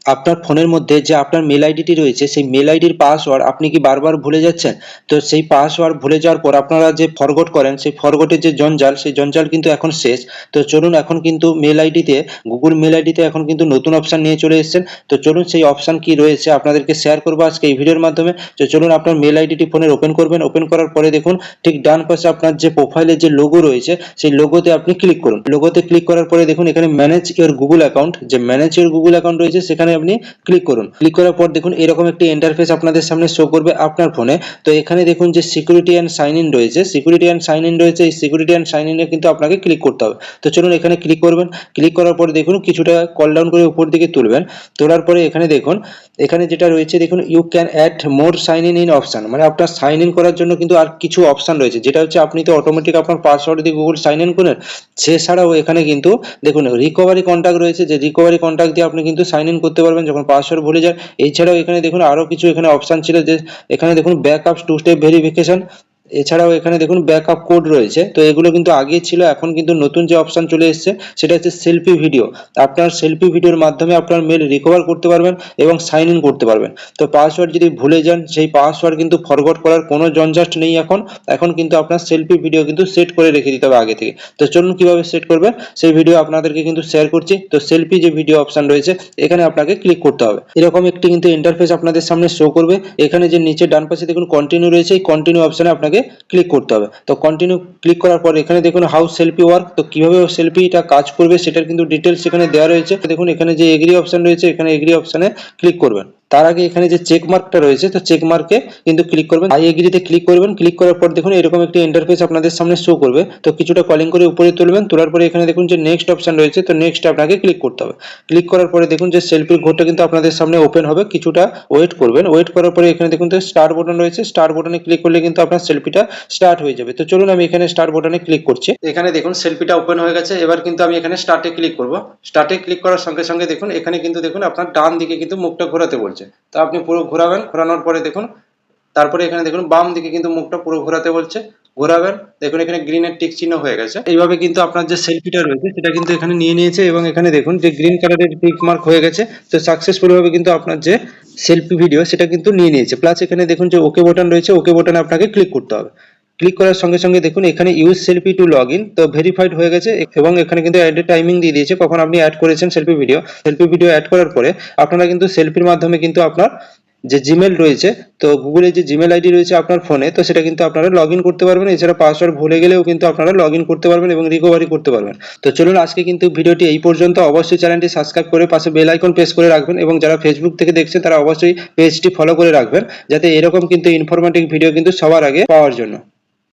আপনার ফোনের মধ্যে যে আপনার মেল আইডিটি রয়েছে সেই মেল আইডির পাসওয়ার্ড আপনি কি বারবার ভুলে যাচ্ছেন? তো সেই পাসওয়ার্ড ভুলে যাওয়ার পর আপনারা যে ফরগট করেন সেই ফরগটের যে জঞ্জাল সেই জঞ্জাল কিন্তু এখন শেষ। তো চলুন এখন কিন্তু মেল আইডিতে গুগল মেল আইডিতে এখন কিন্তু নতুন অপশন নিয়ে চলে এসেছেন। তো চলুন সেই অপশন কি রয়েছে আপনাদেরকে শেয়ার করবো আজকে এই ভিডিওর মাধ্যমে। তো চলুন আপনার মেল আইডিটি ফোনের ওপেন করবেন, ওপেন করার পরে দেখুন ঠিক ডান পাশে আপনার যে প্রোফাইলের যে লোগো রয়েছে সেই লোগোতে আপনি ক্লিক করুন। লোগোতে ক্লিক করার পরে দেখুন এখানে ম্যানেজ ইওর গুগল অ্যাকাউন্ট, যে ম্যানেজ ইওর গুগল অ্যাকাউন্ট রয়েছে সেখানে আপনি ক্লিক করুন। ক্লিক করার পর দেখুন এরকম একটি ইন্টারফেস আপনাদের সামনে শো করবে আপনার ফোনে। তো এখানে দেখুন যে সিকিউরিটি অ্যান্ড সাইন ইন রয়েছে, সিকিউরিটি অ্যান্ড সাইন ইন রয়েছে, এই সিকিউরিটি অ্যান্ড সাইন ইনে কিন্তু আপনাকে ক্লিক করতে হবে। তো চলুন এখানে ক্লিক করবেন। ক্লিক করার পরে দেখুন কিছুটা কল ডাউন করে উপর দিকে তুলবেন। তোলার পরে এখানে দেখুন এখানে যেটা রয়েছে দেখুন you can add more sign in option, মানে আপনার সাইন ইন করার জন্য কিন্তু আর কিছু অপশন রয়েছে, যেটা হচ্ছে আপনি তো অটোমেটিক আপনার পাসওয়ার্ড দিয়ে গুগল সাইন ইন করেন, সেছাড়াও এখানে কিন্তু দেখুন রিকভারি কন্ট্যাক্ট রয়েছে, যে রিকভারি কন্ট্যাক্ট দিয়ে আপনি কিন্তু সাইন ইন করতে পারবেন যখন পাসওয়ার্ড ভুলে যায়। এছাড়াও এখানে দেখুন আরো কিছু এখানে অপশন ছিল, যে এখানে দেখুন ব্যাকআপ টু স্টেপ ভেরিফিকেশন, এছাড়াও এখানে দেখুন ব্যাকআপ কোড রয়েছে। তো এগুলো কিন্তু আগে ছিল, এখন কিন্তু নতুন যে অপশন চলে এসেছে সেটা হচ্ছে সেলফি ভিডিও। আপনার সেলফি ভিডিওর মাধ্যমে আপনার মেল রিকভার করতে পারবেন এবং সাইন ইন করতে পারবেন। তো পাসওয়ার্ড যদি ভুলে যান সেই পাসওয়ার্ড কিন্তু ফরগট করার কোনো জঞ্জাট নেই এখন। এখন কিন্তু আপনার সেলফি ভিডিও কিন্তু সেট করে রেখে দিতে হবে আগে থেকে। তো চলুন কিভাবে সেট করবেন সেই ভিডিও আপনাদেরকে কিন্তু শেয়ার করছি। তো সেলফি যে ভিডিও অপশন রয়েছে এখানে আপনাকে ক্লিক করতে হবে। এরকম একটি কিন্তু ইন্টারফেস আপনাদের সামনে শো করবে। এখানে যে নিচে ডান পাশে দেখুন কন্টিনিউ রয়েছে, এই কন্টিনিউ অপশনে আপনাকে ক্লিক করতে হবে। তো কন্টিনিউ ক্লিক করার পর এখানে দেখুন হাউ সেলফি ওয়ার্ক, তো কিভাবে সেলফিটা কাজ করবে সেটার কিন্তু ডিটেলস এখানে দেওয়া রয়েছে। দেখুন এখানে যে এগ্রি অপশন রয়েছে এখানে এগ্রি অপশনে ক্লিক করবেন। তার আগে এখানে যে চেক মার্কটা রয়েছে তো চেক মার্কে কিন্তু ক্লিক করবেন, আই এগ্রিতে ক্লিক করবেন। ক্লিক করার পর দেখুন এরকম একটি ইন্টারফেস আপনাদের সামনে শো করবে। তো কিছুটা কলিং করে উপরে তুলবেন, তোলার পরে এখানে দেখুন যে নেক্সট অপশন রয়েছে, তো নেক্সট আপনাকে ক্লিক করতে হবে। ক্লিক করার পরে দেখুন যে সেলফির ঘরটা কিন্তু আপনাদের সামনে ওপেন হবে, কিছুটা ওয়েট করবেন। ওয়েট করার পরে এখানে দেখুন যে স্টার্ট বাটন রয়েছে, স্টার্ট বাটনে ক্লিক করলে কিন্তু আপনার সেলফিটা স্টার্ট হয়ে যাবে। তো চলুন আমি এখানে স্টার্ট বাটনে ক্লিক করছি। এখানে দেখুন সেলফিটা ওপেন হয়ে গেছে। এবার কিন্তু আমি এখানে স্টার্টে ক্লিক করব। স্টার্টে ক্লিক করার সঙ্গে সঙ্গে দেখুন এখানে কিন্তু দেখুন আপনার ডান দিকে কিন্তু মুখটা ঘোরাতে বলছে। তো আপনি পুরো ঘোরাবেন, ঘোরানোর পরে দেখুন তারপরে এখানে দেখুন বাম দিকে কিন্তু মুখটা পুরো ঘোরাতে বলছে, ঘোরাবেন। দেখুন এখানে গ্রিনের টিক চিহ্ন হয়ে গেছে। এইভাবে কিন্তু আপনার যে সেলফিটা রয়েছে সেটা কিন্তু এখানে নিয়ে নিয়েছে এবং এখানে দেখুন যে গ্রিন কালারের টিক মার্ক হয়ে গেছে। তো সাকসেসফুল ভাবে কিন্তু আপনার যে সেলফি ভিডিও সেটা কিন্তু নিয়ে নিয়েছে। প্লাস এখানে দেখুন যে ওকে বাটন রয়েছে, ওকে বাটনে আপনাকে ক্লিক করতে হবে। ক্লিক করার সঙ্গে সঙ্গে দেখুন এখানে use selfie to log in, তো ভেরিফাইড হয়ে গেছে এবং এখানে কিন্তু অ্যাড টাইমিং দিয়ে দিয়েছে কখন আপনি অ্যাড করেছেন selfie video. Selfie video add করার পরে আপনারা কিন্তু সেলফির মাধ্যমে কিন্তু আপনার যে জিমেল রয়েছে, তো গুগলের যে জিমেল আইডি রয়েছে আপনার ফোনে, তো সেটা কিন্তু আপনারা লগ ইন করতে পারবেন। এছাড়া পাসওয়ার্ড ভুলে গেলেও কিন্তু আপনারা লগ ইন করতে পারবেন এবং রিকভারি করতে পারবেন। তো চলুন আজকে কিন্তু ভিডিওটি এই পর্যন্ত। অবশ্যই চ্যানেলটি সাবস্ক্রাইব করে পাশে বেল আইকন প্রেস করে রাখবেন এবং যারা ফেসবুক থেকে দেখছেন তারা অবশ্যই পেজটি ফলো করে রাখবেন, যাতে এরকম কিন্তু ইনফরমেটিভ ভিডিও কিন্তু সবার আগে পাওয়ার জন্য।